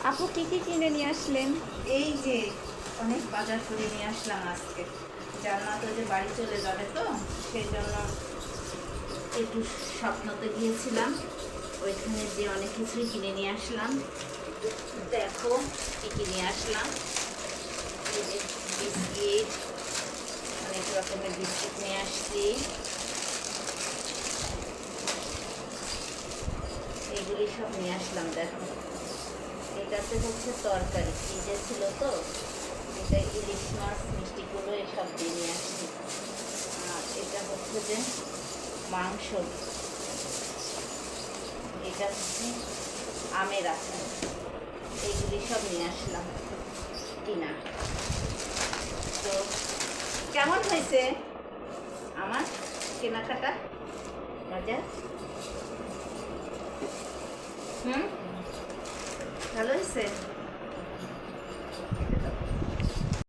আপু কি কি কিনে নিয়ে আসলেন? এই যে অনেক বাজার করে নিয়ে আসলাম আজকে। জান্নাত যে বাড়ি চলে যাবে তো সেই জন্য একটু স্বপ্নতে গিয়েছিলাম, ওইখানে যে অনেক কিছুই কিনে নিয়ে আসলাম। দেখো কি কিনে আসলাম। এই যে বিস্কিট, অনেক রকমের বিস্কিট নিয়ে আসছি। এগুলি সব নিয়ে আসলাম। দেখো এটাতে হচ্ছে তরকারি ফ্রিজে ছিল তো, এটা ইলিশ মাছ মিষ্টি কুমড়ো এসব দিয়ে নিয়ে আসছি। আর এটা হচ্ছে যে মাংস, এটা হচ্ছে আমের আচার, এইগুলি সব নিয়ে আসলাম কিনা। তো কেমন হয়েছে আমার কেনাকাটা বাজার? ভালো হয়েছে।